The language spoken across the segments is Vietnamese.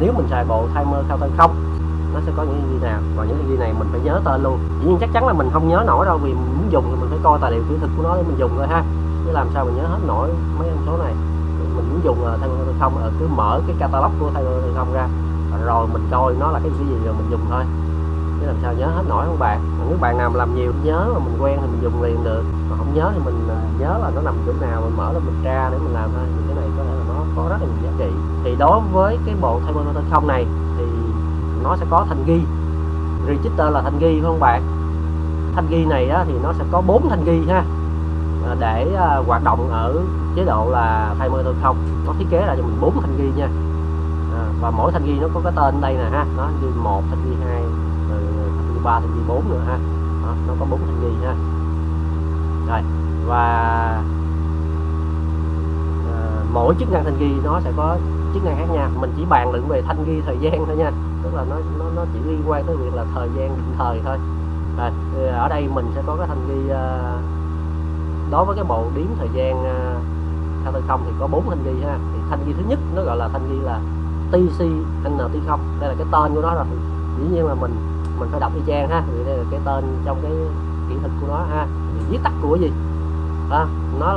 Nếu mình xài bộ timer counter không, nó sẽ có những thanh ghi nào, và những thanh ghi này mình phải nhớ tên luôn. Dĩ nhiên chắc chắn là mình không nhớ nổi đâu, vì mình muốn dùng thì mình phải coi tài liệu kỹ thuật của nó để mình dùng thôi ha, chứ làm sao mình nhớ hết nổi mấy con số này. Mình muốn dùng timer counter không, cứ mở cái catalog của timer counter không ra, rồi mình coi nó là cái gì rồi mình dùng thôi, chứ làm sao nhớ hết nổi không bạn. Nếu bạn nào làm nhiều nhớ mà mình quen thì mình dùng liền được, mà không nhớ thì mình nhớ là nó nằm chỗ nào, mình mở lên mình tra để mình làm thôi. Thì cái này có thể là nó có rất là nhiều giá trị. Thì đối với cái bộ timer counter không này thì nó sẽ có thanh ghi register là thanh ghi, phải không bạn? Thanh ghi này á, thì nó sẽ có 4 thanh ghi ha, để hoạt động ở chế độ là timer không. Nó thiết kế ra cho mình 4 thanh ghi nha, và mỗi thanh ghi nó có cái tên đây nè ha, nó thanh ghi 1, thanh ghi 2, rồi thanh ghi 3, thanh ghi 4 nữa ha. Đó, nó có 4 thanh ghi ha. Rồi, và mỗi chức năng thanh ghi nó sẽ có chức năng khác nhau. Mình chỉ bàn luận về thanh ghi thời gian thôi nha, tức là nó chỉ liên quan tới việc là thời gian định thời thôi. Rồi, ở đây mình sẽ có cái thanh ghi đối với cái bộ đếm thời gian counter không thì có 4 thanh ghi ha. Thì thanh ghi thứ nhất nó gọi là thanh ghi là TCNT0, đây là cái tên của nó rồi. Dĩ nhiên là mình phải đọc y chang ha, vì đây là cái tên trong cái kỹ thuật của nó ha. Thì viết tắt của gì đó, nó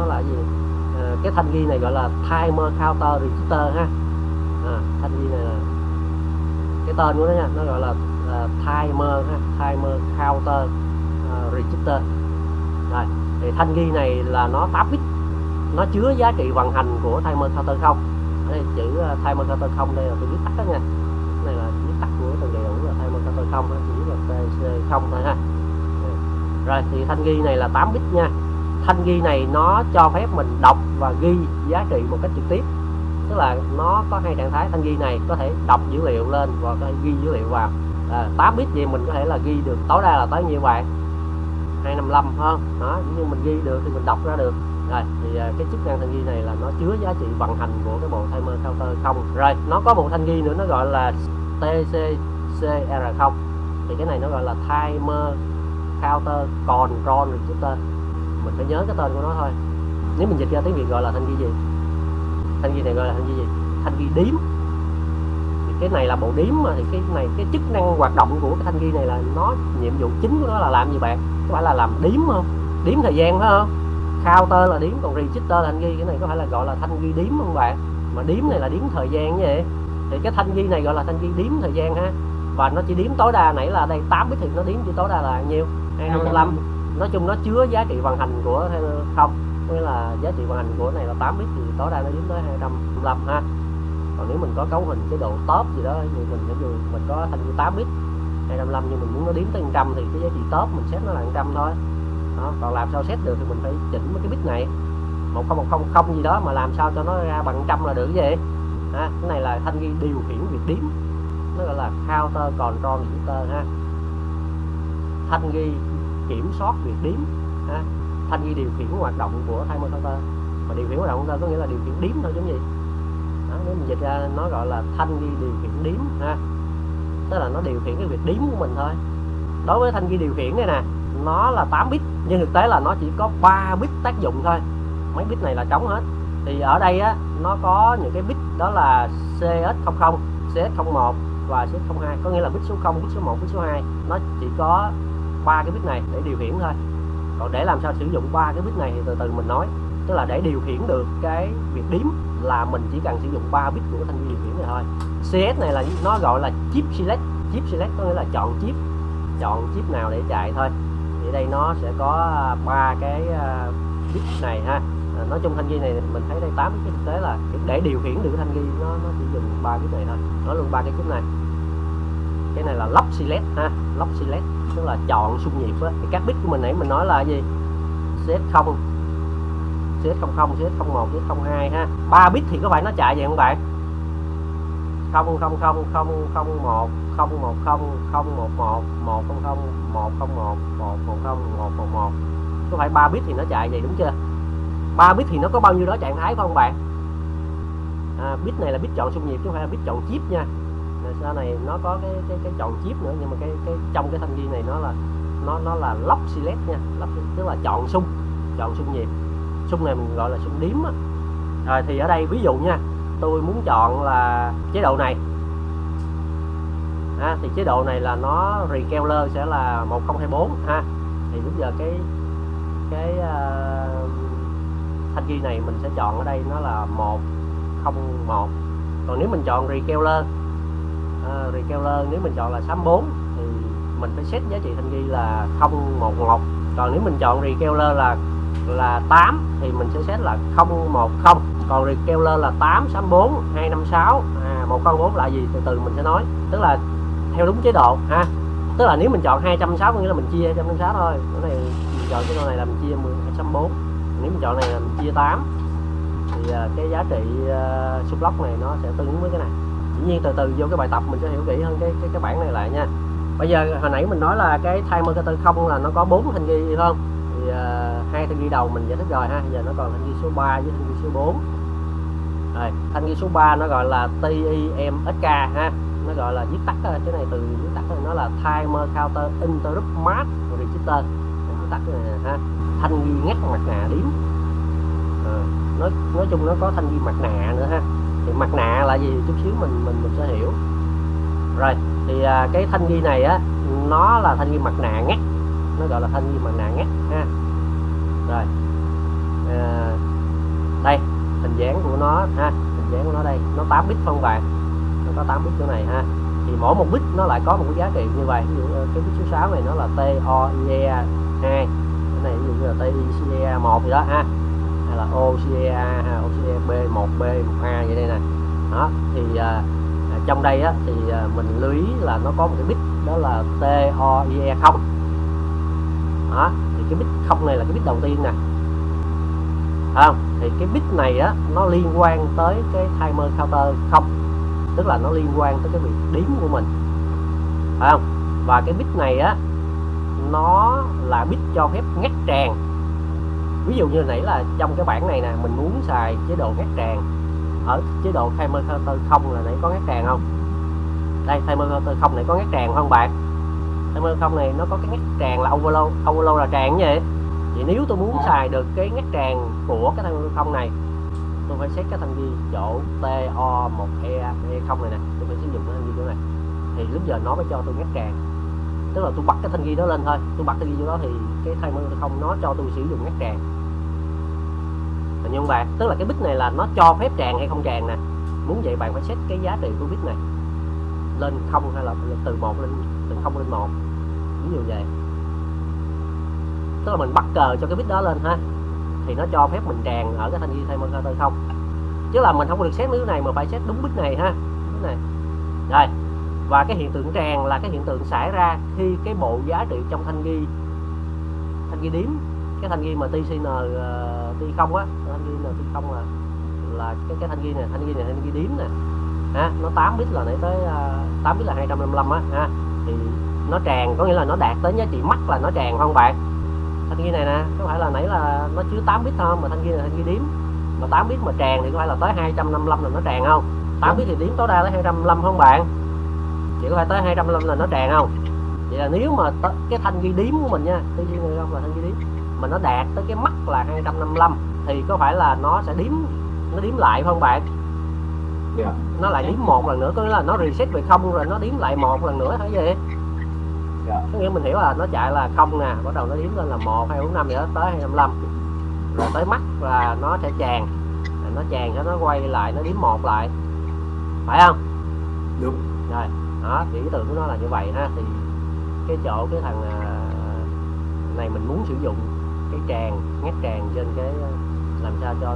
là gì? Cái thanh ghi này gọi là timer counter register ha. Thanh ghi này là cái tên của nó nha, nó gọi là timer ha, timer counter register. Rồi, thì thanh ghi này là nó 8 bit, nó chứa giá trị vận hành của timer counter không. Đây chữ timer counter không đây là tôi viết tắt đó nha, cái này là viết tắt của từ đầy đủ là timer counter không, chỉ là TC không thôi ha. Rồi thì thanh ghi này là 8 bit nha. Thanh ghi này nó cho phép mình đọc và ghi giá trị một cách trực tiếp, tức là nó có hai trạng thái. Thanh ghi này có thể đọc dữ liệu lên và có thể ghi dữ liệu vào. 8 bit vậy mình có thể là ghi được tối đa là tới nhiêu bạn? 255 không? Đó, nhưng mình ghi được thì mình đọc ra được. Rồi thì cái chức năng thanh ghi này là nó chứa giá trị vận hành của cái bộ timer counter không. Rồi nó có một thanh ghi nữa nó gọi là TCCR0, thì cái này nó gọi là timer counter control register. Mình phải nhớ cái tên của nó thôi. Nếu mình dịch ra tiếng Việt gọi là thanh ghi gì? Thanh ghi này gọi là thanh ghi gì? Thanh ghi đếm. Thì cái này là bộ đếm mà, thì cái này cái chức năng hoạt động của cái thanh ghi này là nó nhiệm vụ chính của nó là làm gì bạn? Có phải là làm đếm không? Đếm thời gian phải không? Counter là đếm, còn register là thanh ghi. Cái này có phải là gọi là thanh ghi đếm không bạn? Mà đếm này là đếm thời gian như vậy. Thì cái thanh ghi này gọi là thanh ghi đếm thời gian ha. Và nó chỉ đếm tối đa, nãy là đây 8 bit thì nó đếm chỉ tối đa là nhiêu? 255. Nói chung nó chứa giá trị vận hành của không, nghĩa là giá trị vận hành của này là 8 bit thì tối đa nó đếm tới 255 ha. Còn nếu mình có cấu hình chế độ top gì đó thì mình có thanh ghi 8 bit 255, nhưng mình muốn nó đếm tới 100 thì cái giá trị top mình set nó là 100 thôi. Đó, còn làm sao set được thì mình phải chỉnh mấy cái bit này 10100 gì đó mà làm sao cho nó ra bằng 100 là được cái gì. Cái này là thanh ghi điều khiển việc đếm, nó gọi là counter control register ha. Thanh ghi kiểm soát việc đếm ha. Thanh ghi điều khiển hoạt động của timer counter, mà điều khiển hoạt động counter có nghĩa là điều khiển đếm thôi, giống gì đó. Nếu mình dịch ra nó gọi là thanh ghi điều khiển đếm ha, tức là nó điều khiển cái việc đếm của mình thôi. Đối với thanh ghi điều khiển này nè, nó là 8 bit nhưng thực tế là nó chỉ có 3 bit tác dụng thôi, mấy bit này là trống hết. Thì ở đây á, nó có những cái bit đó là CS00, CS01 và CS02, có nghĩa là bit số 0, bit số 1, bit số 2. Nó chỉ có 3 cái bit này để điều khiển thôi. Còn để làm sao sử dụng 3 cái bit này thì từ từ mình nói. Tức là để điều khiển được cái việc đếm là mình chỉ cần sử dụng 3 bit của thanh ghi điều khiển này thôi. CS này là nó gọi là chip select. Chip select có nghĩa là chọn chip nào để chạy thôi. Thì đây nó sẽ có 3 cái bit này ha. Nói chung thanh ghi này mình thấy đây 8 bit, thực tế là để điều khiển được thanh ghi nó chỉ dùng 3 bit này thôi. Nó luôn 3 cái chip này. Cái này là lock select ha, lock select tức là chọn xung nhịp á. Thì các bit của mình nãy mình nói là gì? CS0, CS00, CS01, CS02 ha. 3 bit thì có phải nó chạy vậy không bạn? 000, 001, 010, 100, 100, 101, 110, 111. Có phải 3 bit thì nó chạy vậy đúng chưa? 3 bit thì nó có bao nhiêu đó trạng thái phải không bạn? Bit này là bit chọn xung nhịp chứ không phải là bit chọn chip nha. Sau này nó có cái chọn chip nữa, nhưng mà cái trong cái thanh ghi này nó là lock select nha, lock tức là chọn xung nhịp. Xung này mình gọi là xung đếm á. Rồi thì ở đây ví dụ nha, tôi muốn chọn là chế độ này thì chế độ này là nó recaller sẽ là 1024 ha. Thì lúc giờ cái thanh ghi này mình sẽ chọn ở đây nó là 101. Còn nếu mình chọn recaller nếu mình chọn là 64 thì mình phải set giá trị thanh ghi là 011. Còn nếu mình chọn recaller là 8 thì mình sẽ set là 010. Còn recaller là 864 256 104 là gì từ từ mình sẽ nói, tức là theo đúng chế độ ha. Tức là nếu mình chọn 260 nghĩa là mình chia 256 thôi. Cái này mình chọn cái này là mình chia 264. Nếu mình chọn này là mình chia 8 thì cái giá trị sublock này nó sẽ tương ứng với cái này. Dĩ nhiên từ từ vô cái bài tập mình sẽ hiểu kỹ hơn cái bảng này lại nha. Bây giờ hồi nãy mình nói là cái timer counter không là nó có 4 thanh ghi không? Thì hai thanh ghi đầu mình giải thích rồi ha. Giờ nó còn thanh ghi số 3 với thanh ghi số 4. Rồi, thanh ghi số 3 nó gọi là TIMSK ha. Nó gọi là viết tắt cái này, từ viết tắt nó là Timer Counter Interrupt Mask Register. Viết tắt này ha. Thanh ghi ngắt mặt nạ điếm. Nói chung nó có thanh ghi mặt nạ nữa ha. Thì mặt nạ là gì chút xíu mình sẽ hiểu. Rồi thì cái thanh ghi này á nó là thanh ghi mặt nạ ngắt, nó gọi là thanh ghi mặt nạ ngắt ha. Rồi đây hình dáng của nó ha, hình dáng của nó đây, nó 8 bit không bạn, nó có 8 bit chỗ này ha. Thì mỗi một bit nó lại có một cái giá trị như vậy. Ví dụ cái bit số 6 này nó là TOIE 2, cái này ví dụ như là TICE 1 gì đó ha, hay là OCEA ha, OCEB 1B 1A vậy đây nè. Đó thì trong đây á thì mình lưu ý là nó có một cái bit đó là TOIE 0. Đó thì cái bit 0 này là cái bit đầu tiên nè, không? Thì cái bit này á nó liên quan tới cái timer counter 0, tức là nó liên quan tới cái việc đếm của mình, phải không? Và cái bit này á nó là bit cho phép ngắt tràn. Ví dụ như nãy là trong cái bảng này nè, mình muốn xài chế độ ngắt tràn. Ở chế độ timer counter 0 là nãy có ngắt tràn không? Đây timer counter 0 này có ngắt tràn không bạn? Timer 0 này nó có cái ngắt tràn là overload. Overload là tràn như vậy. Vậy nếu tôi muốn xài được cái ngắt tràn của cái timer 0 này, tôi phải set cái thanh ghi chỗ TO1E0 này nè, tôi phải sử dụng cái thanh ghi chỗ này. Thì lúc giờ nó mới cho tôi ngắt tràn. Tức là tôi bật cái thanh ghi đó lên thôi, tôi bật thanh ghi chỗ đó thì cái timer 0 nó cho tôi sử dụng ngắt tràn. Nhưng bạn, tức là cái bit này là nó cho phép tràn hay không tràn nè. Muốn vậy bạn phải set cái giá trị của bit này lên 0 hay là từ 1 lên, từ 0 lên 1. Ví dụ vậy. Tức là mình bắt cờ cho cái bit đó lên ha, thì nó cho phép mình tràn ở cái thanh ghi timer counter 0. Chứ là mình không được set thứ này mà phải set đúng bit này ha. Bit này. Rồi. Và cái hiện tượng tràn là cái hiện tượng xảy ra khi cái bộ giá trị trong thanh ghi điếm, cái thanh ghi mà TCN T0 á, thanh ghi T0 là cái thanh ghi này, thanh ghi điếm nè. Ha, nó 8 bit là nãy tới 8 bit là 255 á ha. Thì nó tràn có nghĩa là nó đạt tới giá trị max là nó tràn không bạn? Thanh ghi này nè, có phải là nãy là nó chứa 8 bit thôi mà thanh ghi là thanh ghi điếm. Mà 8 bit mà tràn thì có phải là tới 255 là nó tràn không? 8 bit thì điếm tối đa tới 255 không bạn? Chỉ có phải tới 255 là nó tràn không? Vậy là nếu mà cái thanh ghi điếm của mình nha, TCN không là thanh ghi điếm mà nó đạt tới cái max là 255 thì có phải là nó sẽ điếm lại không bạn? Yeah. Nó lại điếm một lần nữa, có nghĩa là nó reset về 0 rồi nó điếm lại một lần nữa hay gì? Yeah. Có nghĩa mình hiểu là nó chạy là 0 nè, bắt đầu nó điếm lên là 1, 2, 4, 5 vậy đó, tới 255. Rồi tới max là nó sẽ tràn. Rồi nó tràn cho nó quay lại, nó điếm một lại. Phải không? Đúng. Rồi, đó, thì ý tưởng của nó là như vậy ha. Thì cái chỗ cái thằng này mình muốn sử dụng cái tràn, ngắt tràn trên cái làm sao cho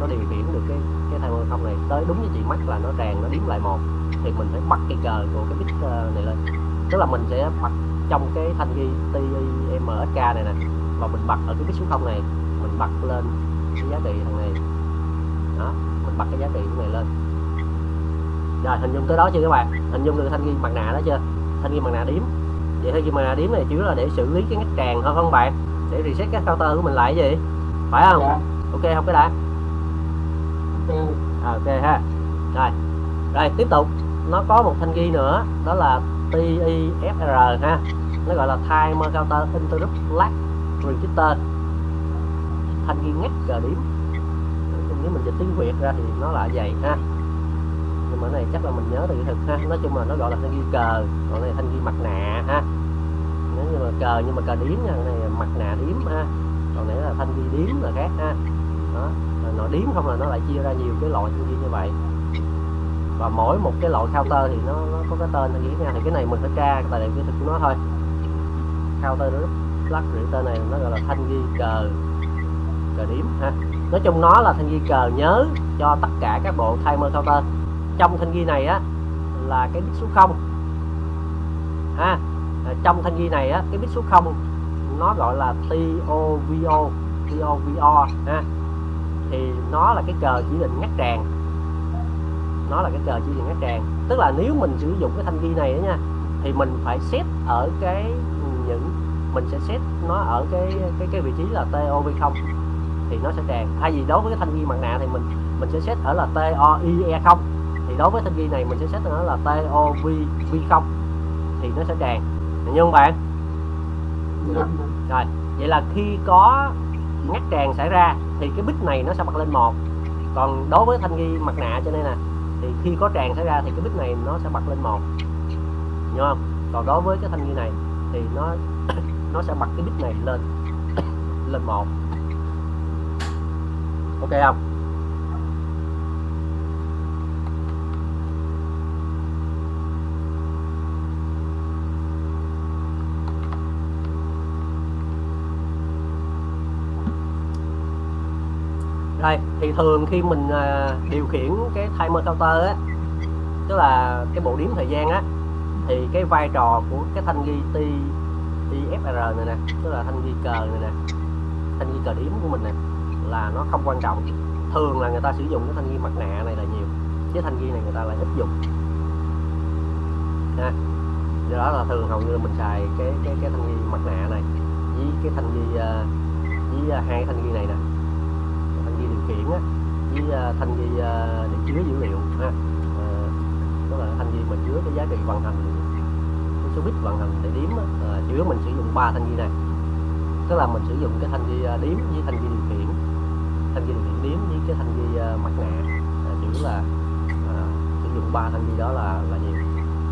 nó điều khiển được cái timer 0 này tới đúng giá trị max là nó tràn, nó điếm lại một, thì mình phải bật cái cờ của cái bit này lên. Tức là mình sẽ bật trong cái thanh ghi TIMSK này nè, và mình bật ở cái bit số 0 này, mình bật lên cái giá trị thằng này. Đó, mình bật cái giá trị của này lên. Rồi, hình dung tới đó chưa các bạn? Hình dung được thanh ghi mặt nạ đó chưa? Thanh ghi mặt nạ điếm. Vậy thanh ghi mặt nạ điếm này chủ yếu là để xử lý cái ngắt tràn thôi không bạn? Để reset cái counter của mình lại gì? Phải không? Yeah. Ok không cái đã? Ok ha. Rồi tiếp tục, nó có một thanh ghi nữa, đó là TIFR ha. Nó gọi là Timer Counter Interrupt Lag Register. Thanh ghi ngắt cờ điếm. Nếu mình dịch tiếng Việt ra thì nó là vậy ha. mà cái này chắc là mình nhớ từ kỹ thuật ha. Nói chung là nó gọi là thanh ghi cờ, còn này thanh ghi mặt nạ ha. Nếu như mà cờ, nhưng mà cờ điếm nha, cái này mặt nạ điếm ha, còn này là thanh ghi điếm là khác ha. Đó, nó điếm không là nó lại chia ra nhiều cái loại thanh ghi như vậy, và mỗi một cái loại counter thì nó có cái tên thanh ghi nha. Thì cái này mình phải tra tài liệu kỹ thuật của nó thôi. Counter lắc rượu tên này nó gọi là thanh ghi cờ điếm ha. Nói chung nó là thanh ghi cờ nhớ cho tất cả các bộ timer counter. Trong thanh ghi này á là cái bit số 0 ha. Trong thanh ghi này á, cái bit số 0 nó gọi là TOVO ha. Thì nó là cái cờ chỉ định ngắt tràng, nó là cái cờ chỉ định ngắt tràng. Tức là nếu mình sử dụng cái thanh ghi này đó nha, thì mình phải set ở mình sẽ set nó ở cái vị trí là TOV0 thì nó sẽ tràn. Thay vì đối với cái thanh ghi mặt nạ thì mình sẽ set ở là TOIE0, thì đối với thanh ghi này mình sẽ set ở là TOV0 thì nó sẽ tràn, hiểu không bạn? Dạ. Rồi, vậy là khi có ngắt tràn xảy ra thì cái bit này nó sẽ bật lên 1. Còn đối với thanh ghi mặt nạ cho nên là thì khi có tràn xảy ra thì cái bit này nó sẽ bật lên 1, hiểu không? Còn đối với cái thanh ghi này thì nó sẽ bật cái bit này lên lên 1. Ok không? Rồi, thì thường khi mình điều khiển cái timer counter á, tức là cái bộ đếm thời gian á, thì cái vai trò của cái thanh ghi TIFR này nè, tức là thanh ghi cờ này nè, thanh ghi cờ đếm của mình nè, là nó không quan trọng. Thường là người ta sử dụng cái thanh ghi mặt nạ này là nhiều, chứ thanh ghi này người ta lại ít dùng ha. Do đó là thường hầu như là mình xài cái thanh ghi mặt nạ này với cái thanh ghi với hai thanh ghi này nè, thanh ghi điều khiển á, với thanh ghi để chứa dữ liệu ha. Đó là thanh ghi mà chứa cái giá trị vận hành, cái số bit vận hành để đếm á, chủ yếu mình sử dụng 3 thanh ghi này. Tức là mình sử dụng cái thanh ghi đếm với thanh ghi điều khiển, thanh ghi điều khiển đếm với cái thanh ghi mặt nạ, chủ yếu là sử dụng 3 thanh ghi đó là nhiều,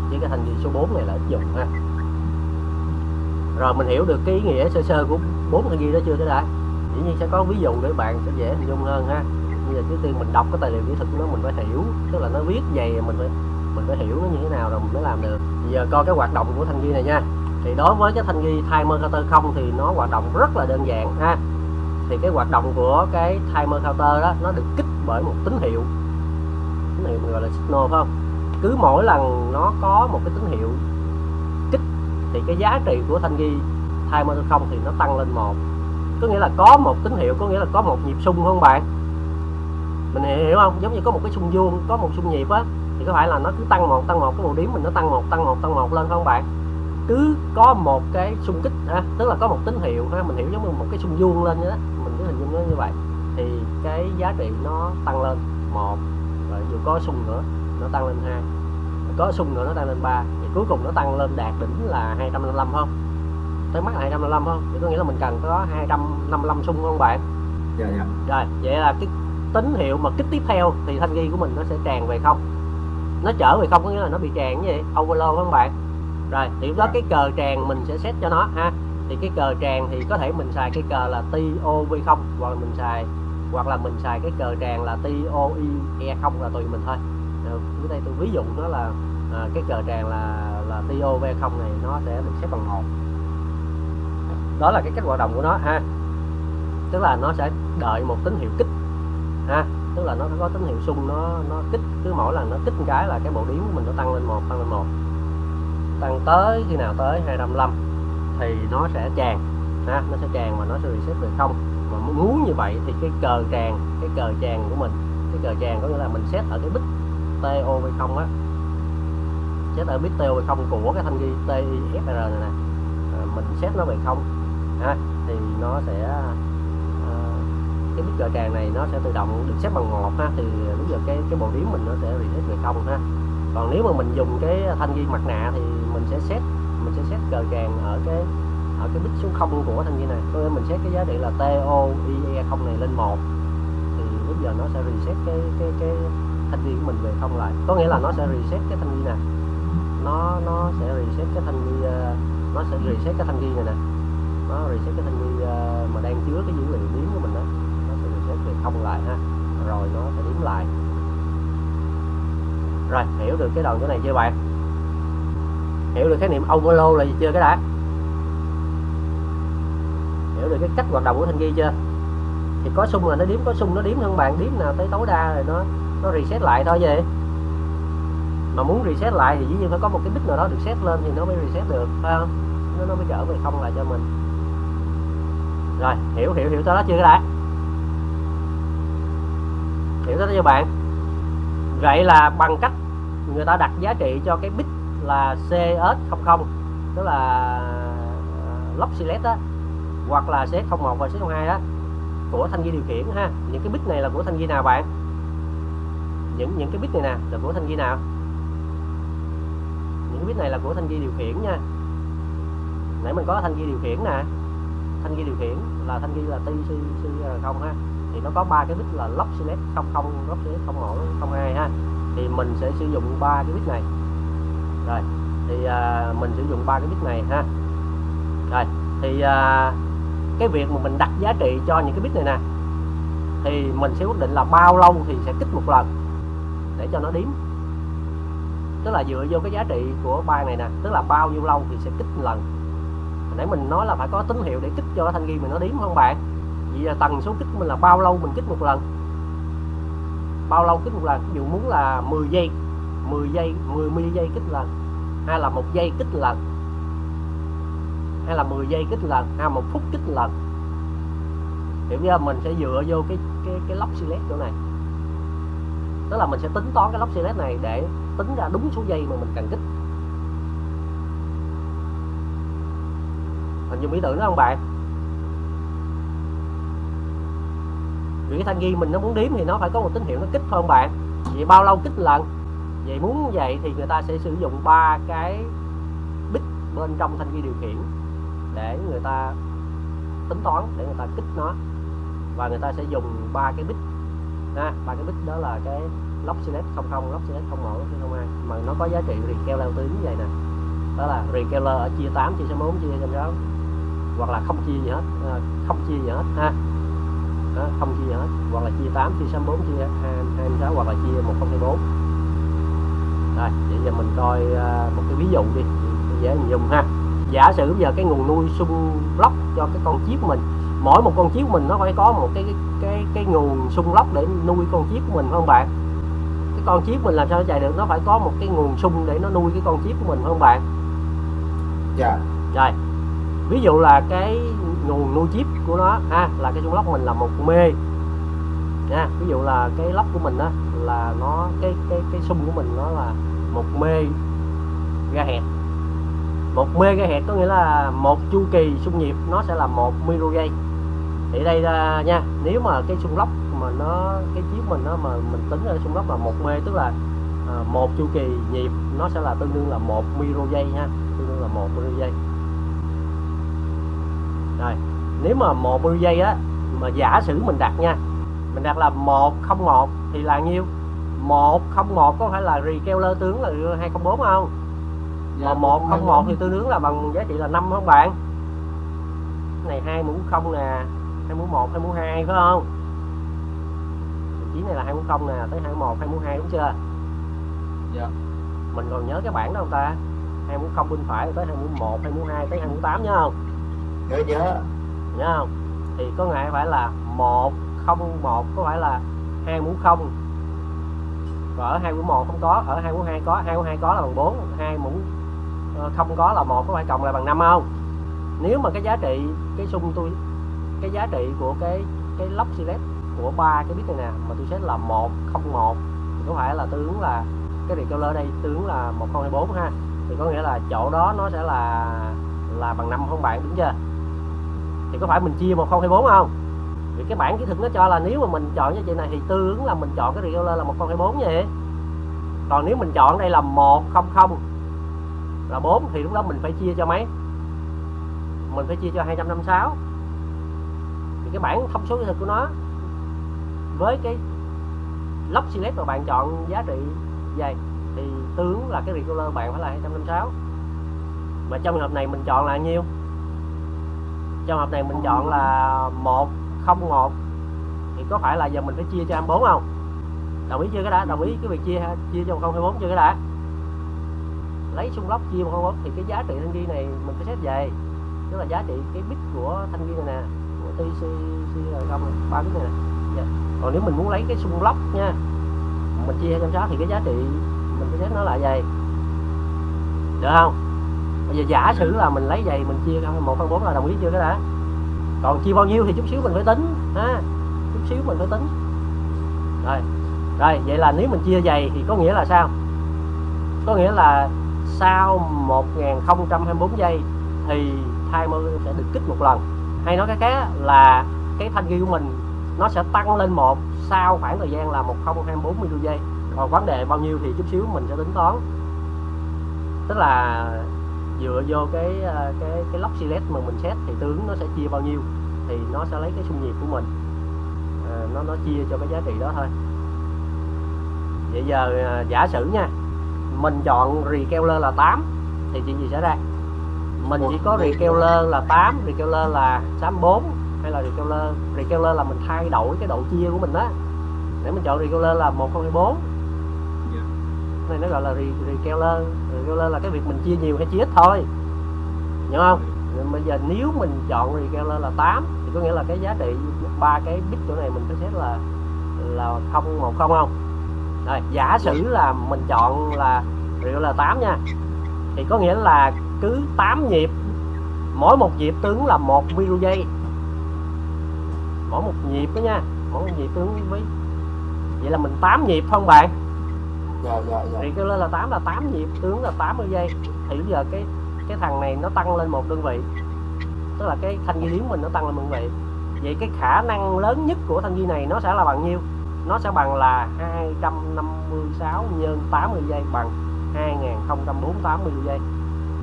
với cái thanh ghi số 4 này là ít dùng ha. Rồi mình hiểu được cái ý nghĩa sơ sơ của 4 thanh ghi đó chưa thế đã? Dĩ nhiên sẽ có ví dụ để bạn sẽ dễ hình dung hơn ha. Bây giờ trước tiên mình đọc cái tài liệu kỹ thuật của nó mình phải hiểu, tức là nó viết vậy mình phải hiểu nó như thế nào rồi mình mới làm được. Bây giờ coi cái hoạt động của thanh ghi này nha. Thì đối với cái thanh ghi timer counter 0 thì nó hoạt động rất là đơn giản ha. Thì cái hoạt động của cái timer counter đó nó được kích bởi một tín hiệu mình gọi là signal, phải không? Cứ mỗi lần nó có một cái tín hiệu kích thì cái giá trị của thanh ghi timer 0 thì nó tăng lên 1. Có nghĩa là có một tín hiệu, có nghĩa là có một nhịp xung không bạn? Mình hiểu không? Giống như có một cái xung vuông, có một xung nhịp á, thì có phải là nó cứ tăng một, cái bộ điểm mình nó tăng một lên không bạn? Cứ có một cái xung kích ha, tức là có một tín hiệu ha, mình hiểu giống như một cái xung vuông lên vậy đó, mình cứ hình dung nó như vậy, thì cái giá trị nó tăng lên 1, rồi dù có xung nữa nó tăng lên 2, có xung nữa nó tăng lên 3, thì cuối cùng nó tăng lên đạt đỉnh là 255 không? Tới mắt là 255 không? Thì có nghĩa là mình cần có 255 xung không bạn? Dạ. Rồi, vậy là cái tín hiệu mà kích tiếp theo thì thanh ghi của mình nó sẽ tràn về không. Nó trở về không có nghĩa là nó bị tràn như vậy, overload không bạn? Rồi, thì lúc đó cái cờ tràn mình sẽ set cho nó ha. Thì cái cờ tràn thì có thể mình xài cái cờ là TOV0 hoặc là mình xài cái cờ tràn là TOIE0 là tùy mình thôi. Ở đây tôi ví dụ nó là cái cờ tràn là TOV0 này nó sẽ được set bằng 1. Đó là cái cách hoạt động của nó ha. Tức là nó sẽ đợi một tín hiệu kích ha, tức là nó có tín hiệu xung nó kích, cứ mỗi lần nó kích một cái là cái bộ đếm của mình nó tăng lên 1, tăng tới khi nào tới 255 thì nó sẽ tràn ha, nó sẽ tràn và nó sẽ reset về không. Mà muốn như vậy thì cái cờ tràn của mình, cái cờ tràn có nghĩa là mình set ở cái bit TOV0 á, set ở bit TOV0 của cái thanh ghi TIFR này nè, mình set nó về không ha, thì nó sẽ cái bit cờ tràn này nó sẽ tự động được set bằng 1 ha, thì bây giờ cái bộ đếm mình nó sẽ reset về không ha. Còn nếu mà mình dùng cái thanh ghi mặt nạ thì mình sẽ set cờ tràn ở cái bit số 0 của thanh ghi này, có nghĩa mình set cái giá trị là TOIE0 này lên 1 thì bây giờ nó sẽ reset thanh ghi của mình về không lại, có nghĩa là nó sẽ reset cái thanh ghi nè, nó sẽ reset cái thanh ghi, nó sẽ reset cái thanh ghi này nè, nó reset cái thanh ghi mà đang chứa cái dữ liệu đếm của mình đó, nó sẽ reset về không lại ha, rồi nó sẽ đếm lại. Rồi, hiểu được cái đoạn chỗ này chưa bạn? Hiểu được khái niệm overload là gì chưa cái đã? Hiểu được cái cách hoạt động của thanh ghi chưa? Thì có sung là nó đếm, có sung nó đếm hơn bạn, đếm nào tới tối đa rồi nó reset lại thôi vậy. Mà muốn reset lại thì dĩ nhiên phải có một cái bit nào đó được set lên thì nó mới reset được, phải không? Nó mới trở về không lại cho mình. Rồi, hiểu tới đó chưa cái đã? Hiểu tới đó chưa bạn? Vậy là bằng cách người ta đặt giá trị cho cái bit là CS00, tức là lock select á, hoặc là CS01 và CS02 á, của thanh ghi điều khiển ha. Những cái bit này là của thanh ghi nào bạn? Những cái bit này nè là của thanh ghi nào? Những cái bit này là của thanh ghi điều khiển nha. Nãy mình có thanh ghi điều khiển nè, thanh ghi điều khiển là thanh ghi là TC0 ha, thì nó có 3 cái bit là lock select 00, lock select 01, 02 ha, thì mình sẽ sử dụng 3 cái bit này. Rồi thì mình sử dụng 3 cái bit này ha. Rồi thì cái việc mà mình đặt giá trị cho những cái bit này nè, thì mình sẽ quyết định là bao lâu thì sẽ kích một lần để cho nó đếm, tức là dựa vô cái giá trị của ba này nè, tức là bao nhiêu lâu thì sẽ kích một lần. Nãy mình nói là phải có tín hiệu để kích cho thanh ghi mình nó đếm không bạn? Vậy là tần số kích của mình là bao lâu mình kích một lần? Bao lâu kích một lần? Ví dụ muốn là 10 giây, 10 mili giây kích lần, hay là 1 giây kích lần, hay là 10 giây kích lần, hay 1 phút kích lần. Hiểu chưa? Mình sẽ dựa vô cái lock select chỗ này, tức là mình sẽ tính toán cái lock select này để tính ra đúng số giây mà mình cần kích. Mình dùng ý tưởng đó không bạn? Vì cái thanh ghi mình nó muốn đếm thì nó phải có một tín hiệu nó kích thôi không bạn? Vậy bao lâu kích lần? Vậy muốn vậy thì người ta sẽ sử dụng 3 cái bit bên trong thanh ghi điều khiển để người ta tính toán, để người ta kích nó, và người ta sẽ dùng 3 cái bit ha, 3 cái bit đó là cái lock select 00, lock select 01, lock select 02, mà nó có giá trị recall leo tuyến như vậy nè, đó là recall ở chia 8, chia số 4, chia 106, hoặc là không chia gì hết, không chia gì hết ha. Đó, không chia gì hết, hoặc là chia 8, chia 64, chia 26, hoặc là chia 1024. Rồi, vậy giờ mình coi một cái ví dụ đi, dễ hình dung ha. Giả sử bây giờ cái nguồn nuôi xung lóc cho cái con chip của mình, mỗi một con chip của mình nó phải có một cái nguồn xung lóc để nuôi con chip của mình, phải không bạn? Cái con chip mình làm sao nó chạy được, nó phải có một cái nguồn xung để nó nuôi cái con chip của mình, phải không bạn? Dạ. Rồi, ví dụ là cái nguồn nuôi chip của nó ha, là cái xung lóc mình là 1 mê nha. Ví dụ là cái lóc của mình đó là nó cái xung của mình nó là 1 mê gahertz. 1 mê gahertz có nghĩa là một chu kỳ xung nhịp nó sẽ là 1 microgiây. Thì đây nha, nếu mà cái xung lóc mà nó cái chip mình nó mà mình tính ra xung lóc là 1 mê, tức là một chu kỳ nhịp nó sẽ là tương đương là 1 microgiây ha, tương đương là 1 microgiây. Rồi, nếu mà 1 giây á, mà giả sử mình đặt nha, mình đặt là 101 thì là nhiêu? 101 có phải là recall tướng là 204 không? Dạ, Mà 101 thì tương đương là bằng giá trị là 5 không bạn? Cái này 2 mũ 0 nè, 2 mũ 1, 2 mũ 2 phải không? Vị trí này là 2 mũ 0 nè, tới 2 mũ 1, 2 mũ 2 đúng chưa? Dạ. Mình còn nhớ cái bảng đó không ta? 2 mũ 0 bên phải tới 2 mũ 1, 2 mũ 2 tới 2 mũ 8 nhớ không? Nhớ. Nhớ không? Thì có nghĩa phải là 101 có phải là 2 mũ 0, và ở 2 mũ 1 không có, ở 2 mũ 2 có, 2 mũ 2 có là bằng 4, 2 mũ không có là 1, có phải cộng lại bằng 5 không? Nếu mà cái giá trị cái xung tôi, cái giá trị của cái lock select của 3 cái bit này nè mà tôi set là 101 thì có phải là tương ứng là cái recaller đây tương ứng là 1024 ha, thì có nghĩa là chỗ đó nó sẽ là bằng 5 không bạn, đúng chưa? Thì có phải mình chia 1024 không? Vì cái bảng kỹ thuật nó cho là nếu mà mình chọn cái chị này thì tương ứng là mình chọn cái recaller là 1024 vậy. Còn nếu mình chọn đây là 100 là 4 thì lúc đó mình phải chia cho mấy? Mình phải chia cho 256. Thì cái bảng thông số kỹ thuật của nó với cái lock select mà bạn chọn giá trị dày thì tương ứng là cái recolor bạn phải là 256. Mà trong trường hợp này mình chọn là nhiêu? Trong hợp này mình chọn là 101 thì có phải là giờ mình phải chia cho 24 không? Đồng ý chưa cái đã? Đồng ý cái việc chia cho 1024 chưa cái đã? Lấy xung lóc chia 1024 thì cái giá trị thanh ghi này mình phải xét về, tức là giá trị cái bit của thanh ghi này nè, của TC0 ba bit này nè. Yeah. Còn nếu mình muốn lấy cái xung lóc nha, mình chia 260 thì cái giá trị mình phải xét nó là vậy, được không? Bây giờ giả sử là mình lấy vậy mình chia 1/4 là đồng ý chưa cái đã? Còn chia bao nhiêu thì chút xíu mình phải tính ha, chút xíu mình phải tính. Rồi vậy là nếu mình chia dày thì có nghĩa là sao? Có nghĩa là sau 1024 giây thì timer sẽ được kích một lần, hay nói cái khác là cái thanh ghi của mình nó sẽ tăng lên một sau khoảng thời gian là 1024 giây. Còn vấn đề bao nhiêu thì chút xíu mình sẽ tính toán, tức là dựa vô cái lock select mà mình set thì tương nó sẽ chia bao nhiêu thì nó sẽ lấy cái xung nhịp của mình, nó chia cho cái giá trị đó thôi. Vậy giờ giả sử nha, mình chọn recolor là 8 thì chuyện gì xảy ra? Mình chỉ có recolor là 8, recolor là 64 hay là recolor là mình thay đổi cái độ chia của mình đó, để mình chọn recolor là 1024. Này nó gọi là recolor là cái việc mình chia nhiều hay chia ít thôi, hiểu không? Bây giờ nếu mình chọn recolor là 8 thì có nghĩa là cái giá trị ba cái bit chỗ này mình phải set là 010 không? Rồi giả sử là mình chọn là recolor là 8 nha, thì có nghĩa là cứ 8 nhịp, mỗi một nhịp tương là 1 giây, mỗi một nhịp đó nha, mỗi một nhịp tương với, vậy là mình 8 nhịp không bạn? Dạ. Recolor là 8 nhịp tương là 80 giây. Thì bây giờ cái thằng này nó tăng lên một đơn vị, tức là cái thanh ghi liếm mình nó tăng lên một đơn vị. Vậy cái khả năng lớn nhất của thanh ghi này nó sẽ là bằng nhiêu? Nó sẽ bằng là 256 nhân 80 giây bằng 2048 giây,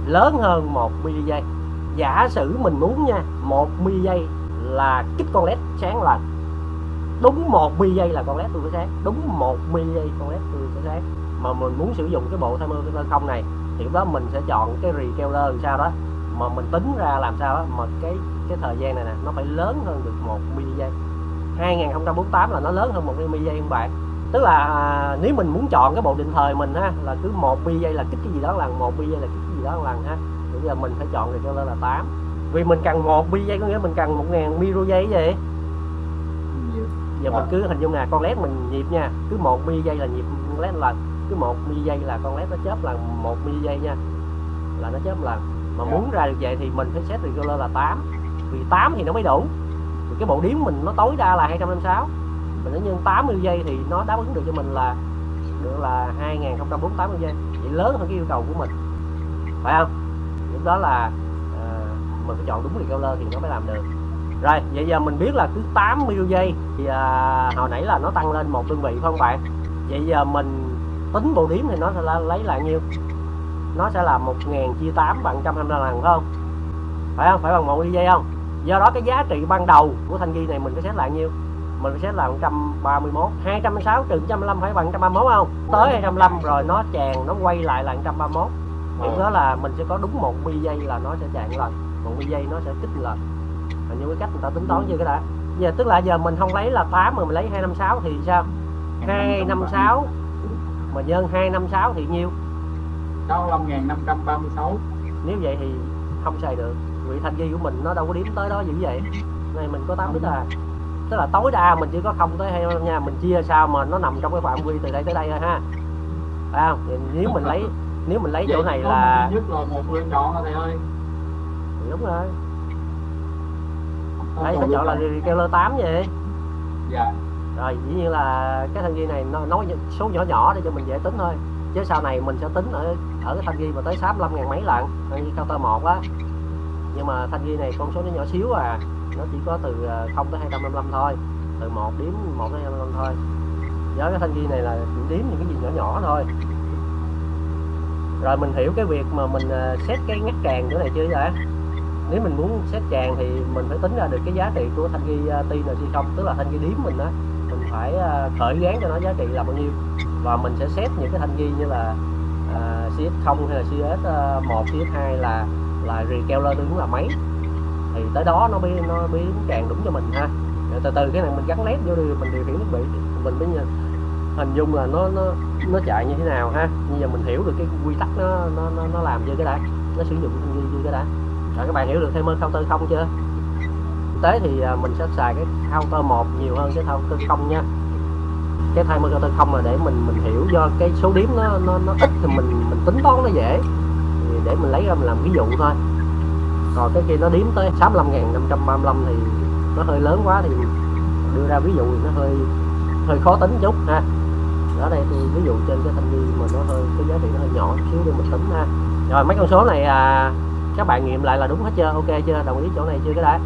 lớn hơn 1 giây. Giả sử mình muốn nha, 1 giây là kích con led sáng lần, đúng 1 giây là con led tôi phải sáng, đúng 1 giây con led tôi sẽ sáng. Mà mình muốn sử dụng cái bộ timer không này thì lúc đó mình sẽ chọn cái recolor làm sao đó mà mình tính ra làm sao đó mà cái thời gian này nè nó phải lớn hơn được 1 giây. 2048 là nó lớn hơn 1 giây không bạn? Tức là nếu mình muốn chọn cái bộ định thời mình ha, là cứ 1 giây là kích cái gì đó lần, 1 giây là kích cái gì đó lần ha. Bây giờ mình phải chọn recolor là 8, vì mình cần 1 giây, có nghĩa mình cần 1000 giây vậy. Giờ mình cứ hình dung nè, con led mình nhịp nha, cứ 1 giây là nhịp led lần, cứ 1 giây là con led nó chớp lần 1 giây nha, là nó chớp lần. Mà muốn ra được vậy thì mình phải set recolor là 8, vì 8 thì nó mới đủ. Vì cái bộ điếm mình nó tối đa là 256, mình nó nhân 80 giây thì nó đáp ứng được cho mình là 2048 giây, vậy lớn hơn cái yêu cầu của mình, phải không? Lúc đó là mình phải chọn đúng recolor thì nó mới làm được. Rồi vậy giờ mình biết là cứ 80 giây thì hồi nãy là nó tăng lên một đơn vị phải không bạn? Vậy giờ mình tính bộ điếm thì nó sẽ lấy là nhiêu? Nó sẽ là 1000 chia 8 bằng 125 lần phải không? Phải không? Phải bằng 1 giây không? Do đó cái giá trị ban đầu của thanh ghi này mình phải set là nhiêu? Mình phải set là 131, 260 trừ 125 phải bằng 131 không? Tới 205 rồi nó tràn, nó quay lại là 131. Thì đó là mình sẽ có đúng 1 giây là nó sẽ tràn lần, 1 giây nó sẽ kích lần. Hình như cái cách người ta tính toán chưa cái đã. Giờ tức là giờ mình không lấy là 8 mà mình lấy 256 thì sao? 256 mà nhân 256 thì nhiêu? 65.536. Nếu vậy thì không xài được, vì thanh ghi của mình nó đâu có đếm tới đó dữ vậy. Này mình có 8 bit à, tức là tối đa mình chỉ có 0 tới 25 nha. Mình chia sao mà nó nằm trong cái phạm vi từ đây tới đây thôi ha, phải không? Nếu mình lấy chỗ này là nhất là một lựa chọn rồi thầy ơi. Đúng rồi, đây phải chọn là recolor 8 vậy. Dạ. Rồi dĩ nhiên là cái thanh ghi này nó nói số nhỏ để cho mình dễ tính thôi, chứ sau này mình sẽ tính ở cái thanh ghi mà tới 65.000 mấy lận, thanh ghi counter 1 á. Nhưng mà thanh ghi này con số nó nhỏ xíu à, nó chỉ có từ 0 tới 255 thôi, từ 1 đến 1 tới 255 thôi. Do cái thanh ghi này là đếm những cái gì nhỏ thôi. Rồi mình hiểu cái việc mà mình set cái ngắt tràn chỗ này chưa vậy? Nếu mình muốn set tràn thì mình phải tính ra được cái giá trị của thanh ghi TNC0, tức là thanh ghi điếm mình đó, mình phải khởi gán cho nó giá trị là bao nhiêu, và mình sẽ xét những cái thanh ghi như là CS0 hay là CS1, CS2 là recaller đứng là mấy, thì tới đó nó biến càng đúng cho mình ha. Rồi từ từ cái này mình gắn led vô đi, mình điều khiển thiết bị mình mới hình dung là nó chạy như thế nào ha. Bây giờ mình hiểu được cái quy tắc nó làm chưa cái đã, nó sử dụng thanh ghi chưa cái đã. Rồi các bạn hiểu được timer counter không chưa? Thực tế thì mình sẽ xài cái counter 1 nhiều hơn cái counter 0 nha. Cái timer counter 0 là để mình hiểu do cái số điểm nó ít thì mình tính toán nó dễ, thì để mình lấy ra mình làm ví dụ thôi. Còn cái kia nó đếm tới 65.535 thì nó hơi lớn quá, thì đưa ra ví dụ thì nó hơi khó tính chút ha. Ở đây tôi ví dụ trên cái thanh ghi mà nó hơi cái giá trị nó hơi nhỏ xíu để mình tính ha. Rồi mấy con số này các bạn nghiệm lại là đúng hết chưa, ok chưa, đồng ý chỗ này chưa cái đã.